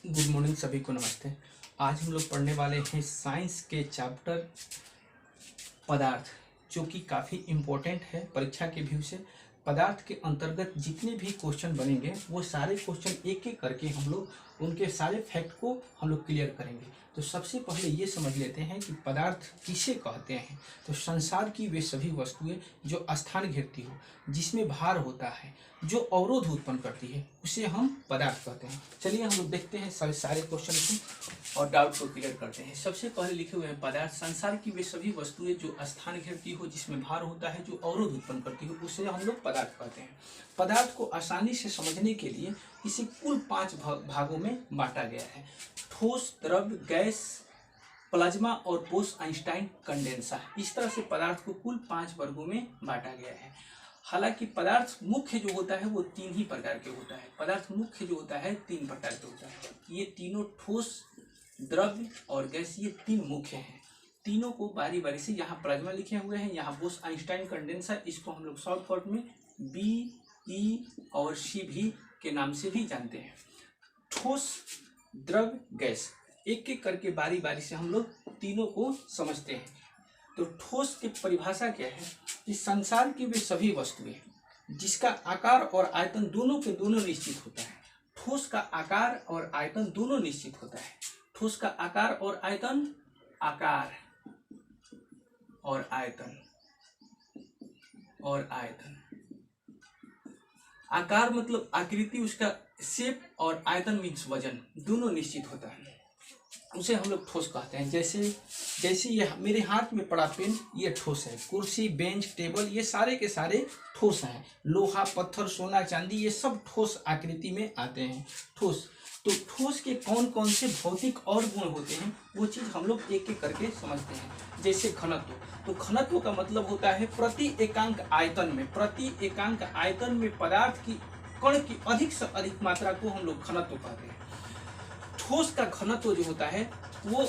Good morning सभी को, नमस्ते। आज हम लोग पढ़ने वाले हैं साइंस के चैप्टर पदार्थ, जो कि काफ़ी इम्पोर्टेंट है परीक्षा के व्यू से। पदार्थ के अंतर्गत जितने भी क्वेश्चन बनेंगे वो सारे क्वेश्चन एक एक करके हम लोग उनके सारे फैक्ट को हम लोग क्लियर करेंगे। तो सबसे पहले ये समझ लेते हैं कि पदार्थ किसे कहते हैं। तो संसार की वे सभी वस्तुएं जो स्थान घेरती हो, जिसमें भार होता है, जो अवरोध उत्पन्न करती है, उसे हम पदार्थ कहते हैं। चलिए हम लोग देखते हैं सारे क्वेश्चन को और डाउट को क्लियर करते हैं। सबसे पहले लिखे हुए हैं पदार्थ संसार की वे सभी वस्तुएं जो स्थान घेरती हो, जिसमें भार होता है, जो अवरोध उत्पन्न करती हो, उसे हम लोग पदार्थ कहते हैं। पदार्थ को आसानी से समझने के लिए इसे कुल 5 भागों में बांटा गया है: ठोस, द्रव, गैस, प्लाज्मा और बोस-आइंस्टाइन कंडेंसर। इस तरह से पदार्थ को कुल 5 वर्गों में बांटा गया है। हालांकि पदार्थ मुख्य जो होता है वो 3 ही प्रकार के होता है। पदार्थ मुख्य जो होता है 3 प्रकार के होता है। ये तीनों ठोस, द्रव्य और गैस, ये 3 मुख्य हैं। तीनों को बारी बारी से, यहाँ प्लाज्मा लिखे हुए हैं, यहाँ बोस-आइंस्टाइन कंडेंसर, इसको हम लोग शॉर्टकट में BE और CV के नाम से भी जानते हैं। ठोस, द्रव्य, गैस, एक एक करके बारी बारी से हम लोग तीनों को समझते हैं। तो ठोस की परिभाषा क्या है कि संसार की वे सभी वस्तुएं जिसका आकार और आयतन दोनों के दोनों निश्चित होता है। ठोस का आकार और आयतन दोनों निश्चित होता है। ठोस का आकार और आयतन, आकार और आयतन और आयतन। आकार मतलब आकृति, उसका शेप, और आयतन मीन्स वजन, दोनों निश्चित होता है, उसे हम लोग ठोस कहते हैं। जैसे ये मेरे हाथ में पड़ा पेन, ये ठोस है। कुर्सी, बेंच, टेबल, ये सारे के सारे ठोस हैं। लोहा, पत्थर, सोना, चांदी, ये सब ठोस आकृति में आते हैं। ठोस, तो ठोस के कौन कौन से भौतिक और गुण होते हैं वो चीज़ हम लोग एक एक करके समझते हैं। जैसे घनत्व, तो घनत्व का मतलब होता है प्रति एकांक आयतन में पदार्थ की कण की अधिक से अधिक मात्रा को हम लोग घनत्व कहते हैं। ठोस का घनत्व जो होता है वो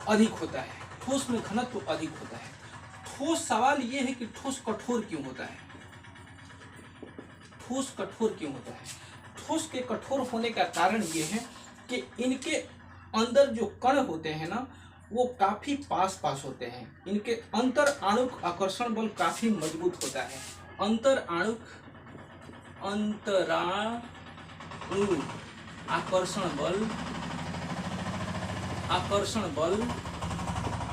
अधिक होता है। ठोस में घनत्व अधिक होता है। ठोस, सवाल ये है कि ठोस कठोर क्यों होता है? ठोस कठोर क्यों होता है? ठोस के कठोर होने का कारण ये है कि इनके अंदर जो कण होते हैं ना, वो काफी पास होते हैं। इनके अंतर आणुक आकर्षण बल काफी मजबूत होता है। अंतराणु आकर्षण बल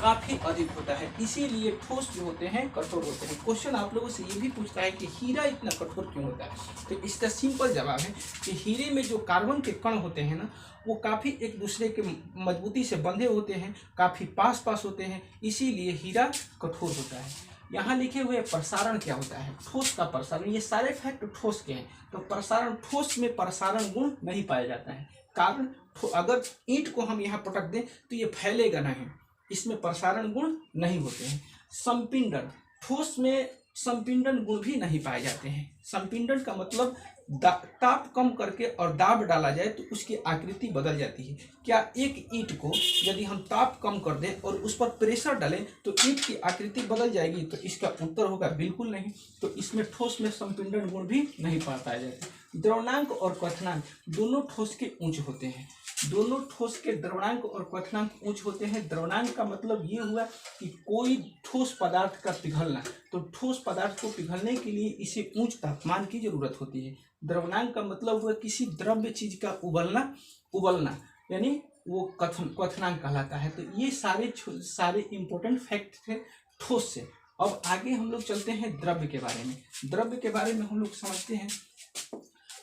काफी अधिक होता है, इसीलिए ठोस जो होते हैं कठोर होते हैं। क्वेश्चन आप लोगों से ये भी पूछता है कि हीरा इतना कठोर क्यों होता है? तो इसका सिंपल जवाब है कि हीरे में जो कार्बन के कण होते हैं ना, वो काफी एक दूसरे के मजबूती से बंधे होते हैं, काफी पास होते हैं, इसीलिए हीरा कठोर होता है। यहाँ लिखे हुए प्रसारण क्या होता है? ठोस का प्रसारण, ये सारे फैक्ट ठोस के हैं। तो प्रसारण, ठोस में प्रसारण गुण नहीं पाया जाता है। कारण, अगर ईंट को हम यहाँ पटक दें तो ये फैलेगा नहीं, इसमें प्रसारण गुण नहीं होते हैं। संपीड़न, ठोस में संपीड़न गुण भी नहीं पाए जाते हैं। संपीड़न का मतलब ताप कम करके और दाब डाला जाए तो उसकी आकृति बदल जाती है। क्या एक ईंट को यदि हम ताप कम कर दें और उस पर प्रेशर डालें तो ईंट की आकृति बदल जाएगी? तो इसका उत्तर होगा बिल्कुल नहीं। तो इसमें ठोस में संपीड़न गुण भी नहीं पाए जाते। द्रवणांक और क्वथनांक दोनों ठोस के उच्च होते हैं। दोनों ठोस के द्रवणांक और क्वथनांक उच्च होते हैं। द्रवणांक का मतलब ये हुआ कि कोई ठोस पदार्थ का पिघलना, तो ठोस पदार्थ को पिघलने के लिए इसे उच्च तापमान की जरूरत होती है। द्रवणांक का मतलब हुआ किसी द्रव्य चीज का उबलना, यानी वो क्वथनांक कहलाता है। तो ये सारे इंपॉर्टेंट फैक्ट थे ठोस से। अब आगे हम लोग चलते हैं द्रव्य के बारे में। द्रव्य के बारे में हम लोग समझते हैं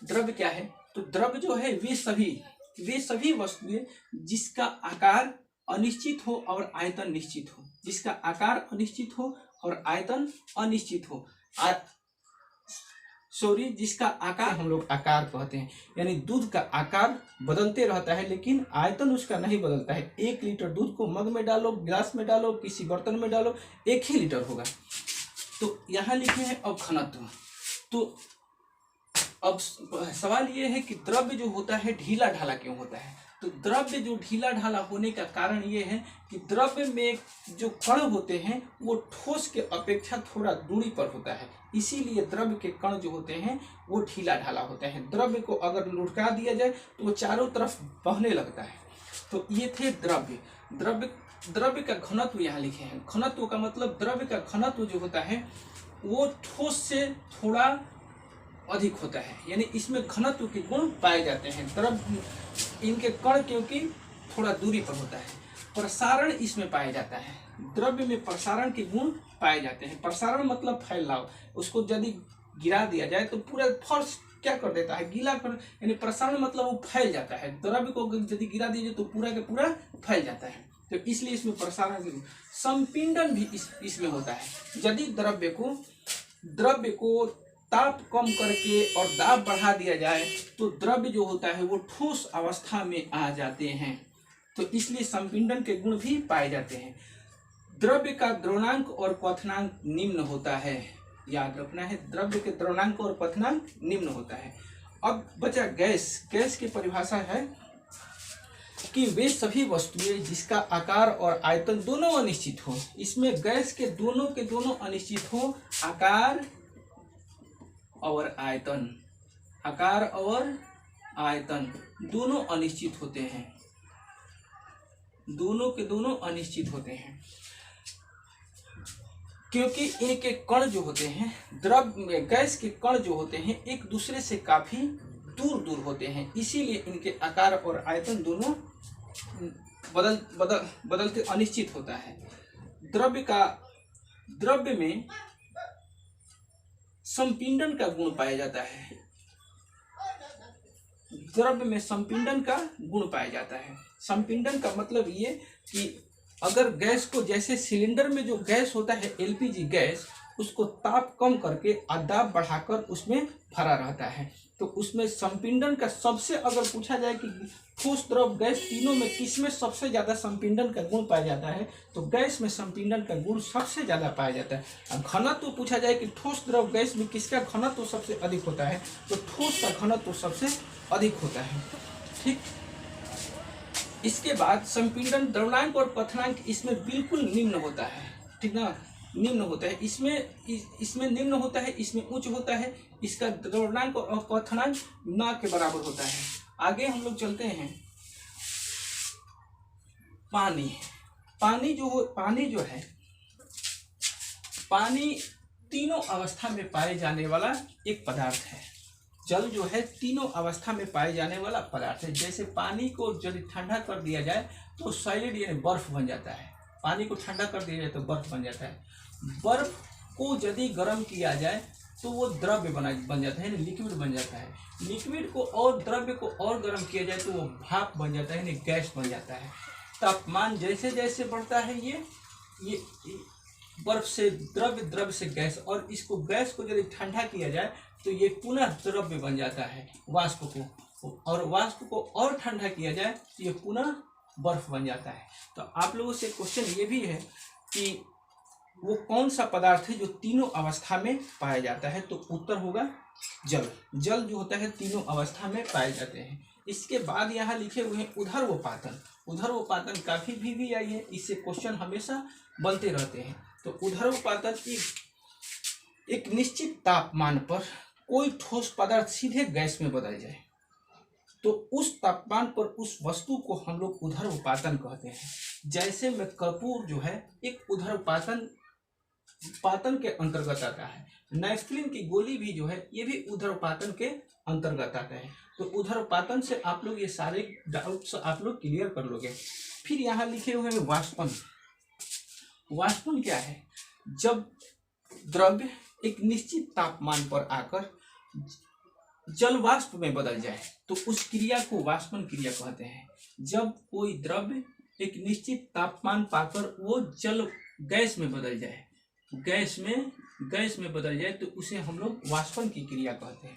द्रव्य क्या है। तो द्रव्य जो है वे सभी वस्तुएं जिसका आकार अनिश्चित हो और आयतन निश्चित हो। जिसका आकार अनिश्चित हो और आयतन अनिश्चित हो। जिसका आकार हम लोग आकार कहते हैं, यानी दूध का आकार बदलते रहता है लेकिन आयतन उसका नहीं बदलता है। 1 लीटर दूध को मग में डालो, गिलास में डालो, किसी बर्तन में डालो, 1 ही लीटर होगा। तो यहाँ लिखे हैं अब घनत्व। तो अब सवाल ये है कि द्रव्य जो होता है ढीला ढाला क्यों होता है। तो द्रव्य जो ढीला ढाला होने का कारण ये है कि द्रव्य में जो कण होते हैं वो ठोस के अपेक्षा थोड़ा दूरी पर होता है, इसीलिए द्रव्य के कण जो होते हैं वो ढीला ढाला होते हैं। द्रव्य को अगर लुढ़का दिया जाए तो वो चारों तरफ बहने लगता है। तो ये थे द्रव्य। द्रव्य का घनत्व यहाँ लिखे हैं। घनत्व का मतलब द्रव्य का घनत्व जो होता है वो ठोस से थोड़ा अधिक होता है, यानी इसमें घनत्व के गुण पाए जाते हैं। द्रव्य इनके कण क्योंकि थोड़ा दूरी पर होता है। प्रसारण इसमें पाया जाता है। द्रव्य में प्रसारण के गुण पाए जाते हैं। प्रसारण मतलब फैलाव, उसको यदि गिरा दिया जाए तो पूरा फर्श क्या कर देता है, गीला कर, यानी प्रसारण मतलब वो फैल जाता है। द्रव्य को यदि गिरा दीजिए तो पूरा के पूरा फैल जाता है, तो इसलिए इसमें प्रसारण के गुण। संपीडन भी इसमें होता है। यदि द्रव्य को ताप कम करके और दाब बढ़ा दिया जाए तो द्रव्य जो होता है वो ठोस अवस्था में आ जाते हैं, तो इसलिए संपीडन के गुण भी पाए जाते हैं। द्रव्य का द्रवणांक और क्वथनांक निम्न होता है, याद रखना है, द्रव्य के द्रवणांक और क्वथनांक निम्न होता है। अब बचा गैस। गैस की परिभाषा है कि वे सभी वस्तुएं जिसका आकार और आयतन दोनों अनिश्चित हो। इसमें गैस के दोनों अनिश्चित हो, आकार और आयतन। आकार और आयतन दोनों अनिश्चित होते हैं, दोनों के दोनों अनिश्चित होते हैं, क्योंकि इनके कण जो होते हैं, गैस के कण जो होते हैं एक दूसरे से काफी दूर दूर होते हैं, इसीलिए इनके आकार और आयतन दोनों बदलते अनिश्चित होता है। द्रव्य में संपीडन का गुण पाया जाता है। द्रव्य में संपीडन का गुण पाया जाता है। संपीडन का मतलब ये कि अगर गैस को, जैसे सिलेंडर में जो गैस होता है एलपीजी गैस, उसको ताप कम करके और दाब बढ़ाकर उसमें भरा रहता है, तो उसमें संपीडन का सबसे, अगर पूछा जाए कि ठोस द्रव गैस तीनों में किसमें सबसे ज्यादा संपीडन का गुण पाया जाता है, तो गैस में संपीडन का गुण सबसे ज्यादा पाया जाता है। और घनत्व पूछा जाए कि ठोस द्रव गैस में किसका घनत्व सबसे अधिक होता है, तो ठोस का घनत्व सबसे अधिक होता है। ठीक, इसके बाद संपीडन द्रवणांक और क्वथनांक इसमें बिल्कुल निम्न होता है, ठीक ना, निम्न होता है। इसमें निम्न होता है, इसमें उच्च होता है। इसका द्रवणांक और क्वथनांक न के बराबर होता है। आगे हम लोग चलते हैं। पानी जो है पानी तीनों अवस्था में पाए जाने वाला एक पदार्थ है। जल जो है तीनों अवस्था में पाए जाने वाला पदार्थ है। जैसे पानी को यदि ठंडा कर दिया जाए तो सॉलिड यानी बर्फ बन जाता है। पानी को ठंडा कर दिया जाए तो बर्फ बन जाता है। बर्फ को यदि गर्म किया जाए तो वो द्रव्य बन जाता है, लिक्विड बन जाता है। लिक्विड को और द्रव्य को और गर्म किया जाए तो वो भाप बन जाता है, गैस बन जाता है। तापमान जैसे जैसे बढ़ता है ये बर्फ से द्रव्य, द्रव्य से गैस, और इसको गैस को यदि ठंडा किया जाए तो ये पुनः द्रव्य बन जाता है वाष्प को, और वाष्प को और ठंडा किया जाए तो ये पुनः बर्फ बन जाता है। तो आप लोगों से क्वेश्चन ये भी है कि वो कौन सा पदार्थ है जो तीनों अवस्था में पाया जाता है, तो उत्तर होगा जल। जल जो होता है तीनों अवस्था में पाए जाते हैं। इसके बाद यहाँ लिखे हुए हैं उदर्वपातन। उदर्वपातन काफी भी आई है, इससे क्वेश्चन हमेशा बनते रहते हैं। तो उदर्वपातन एक निश्चित तापमान पर कोई ठोस पदार्थ सीधे गैस में बदल जाए तो उस तापमान पर उस वस्तु को हम लोग उदर्वपातन कहते हैं। जैसे में कपूर जो है एक उदर्वपातन के अंतर्गत आता है। नैफ्थलीन की गोली भी जो है ये भी उदर्वपातन के अंतर्गत आता है। तो उदर्वपातन से आप लोग ये सारे डाउट्स आप लोग क्लियर कर लोगे। फिर यहाँ लिखे हुए हैं वाष्पन। वाष्पन क्या है? जब द्रव्य एक निश्चित तापमान पर आकर जल वाष्प में बदल जाए तो उस क्रिया को वाष्पन क्रिया कहते हैं। जब कोई द्रव्य एक निश्चित तापमान पाकर वो जल गैस में बदल जाए, गैस में बदल जाए तो उसे हम लोग वाष्पन की क्रिया कहते हैं।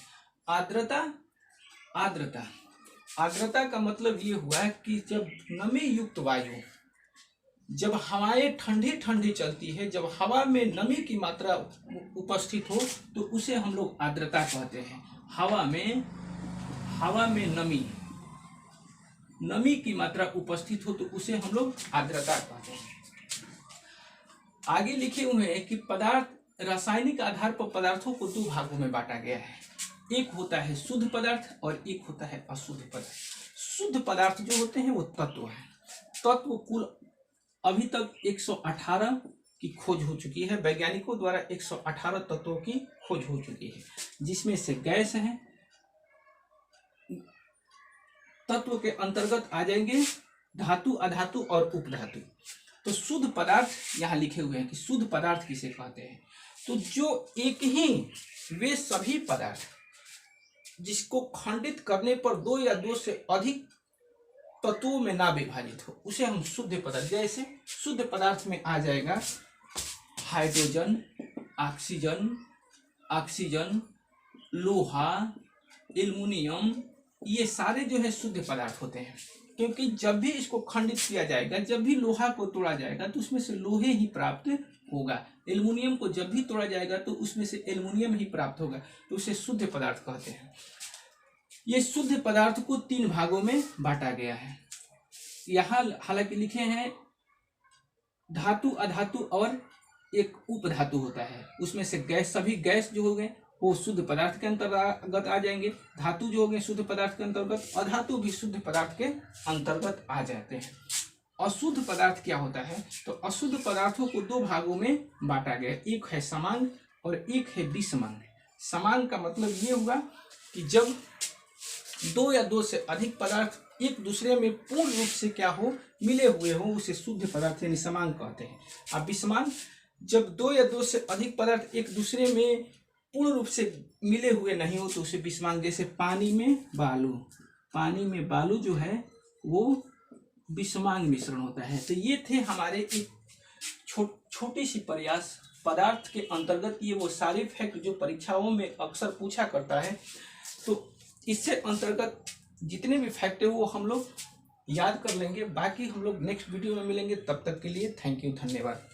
आर्द्रता का मतलब ये हुआ कि जब नमी युक्त वायु, जब हवाएं ठंडी ठंडी चलती है, जब हवा में नमी की मात्रा उपस्थित हो तो उसे हम लोग आर्द्रता कहते हैं। हवा में नमी की मात्रा उपस्थित हो तो उसे हम लोग आर्द्रता कहते हैं। आगे लिखे हुए हैं कि पदार्थ रासायनिक आधार पर पदार्थों को दो भागों में बांटा गया है। एक होता है शुद्ध पदार्थ और एक होता है अशुद्ध पदार्थ। शुद्ध पदार्थ जो होते हैं वो तत्व है। तत्व कुल अभी तक 118 की खोज हो चुकी है। वैज्ञानिकों द्वारा 118 तत्वों की खोज हो चुकी है, जिसमें से गैस है। तत्व के अंतर्गत आ जाएंगे धातु, अधातु और उपधातु। तो शुद्ध पदार्थ यहाँ लिखे हुए हैं कि शुद्ध पदार्थ किसे कहते हैं। तो जो एक ही वे सभी पदार्थ जिसको खंडित करने पर दो या दो से अधिक तत्वों में ना विभाजित हो उसे हम शुद्ध पदार्थ। जैसे शुद्ध पदार्थ में आ जाएगा हाइड्रोजन, ऑक्सीजन, लोहा, एल्युमिनियम, ये सारे जो है शुद्ध पदार्थ होते हैं। क्योंकि जब भी इसको खंडित किया जाएगा, जब भी लोहा को तोड़ा जाएगा तो उसमें से लोहे ही प्राप्त होगा। एल्युमिनियम को जब भी तोड़ा जाएगा तो उसमें से एल्युमिनियम ही प्राप्त होगा, तो उसे शुद्ध पदार्थ कहते हैं। ये शुद्ध पदार्थ को 3 भागों में बांटा गया है। यहाँ हालांकि लिखे हैं धातु, अधातु और एक उपधातु होता है। उसमें से गैस, सभी गैस जो हो गए वो शुद्ध पदार्थ के अंतर्गत आ जाएंगे। धातु जो हो गए शुद्ध पदार्थ के अंतर्गत, अधातु भी शुद्ध पदार्थ के अंतर्गत आ जाते हैं। अशुद्ध पदार्थ क्या होता है? तो अशुद्ध पदार्थों को 2 भागों में बांटा गया। एक है समांग और एक है विषमांग। समांग का मतलब ये हुआ कि जब 2 या 2 से अधिक पदार्थ एक दूसरे में पूर्ण रूप से क्या हो, मिले हुए हो, उसे शुद्ध पदार्थ यानी समांग कहते हैं। अब विषमांग, जब 2 या 2 से अधिक पदार्थ एक दूसरे में पूर्ण रूप से मिले हुए नहीं हो तो उसे विषमांग। जैसे पानी में बालू जो है वो विषमांग मिश्रण होता है। तो ये थे हमारे एक छोटी सी प्रयास पदार्थ के अंतर्गत। ये वो सारे फैक्ट जो परीक्षाओं में अक्सर पूछा करता है, तो इससे अंतर्गत जितने भी फैक्ट है वो हम लोग याद कर लेंगे। बाकी हम लोग नेक्स्ट वीडियो में मिलेंगे। तब तक के लिए थैंक यू, धन्यवाद।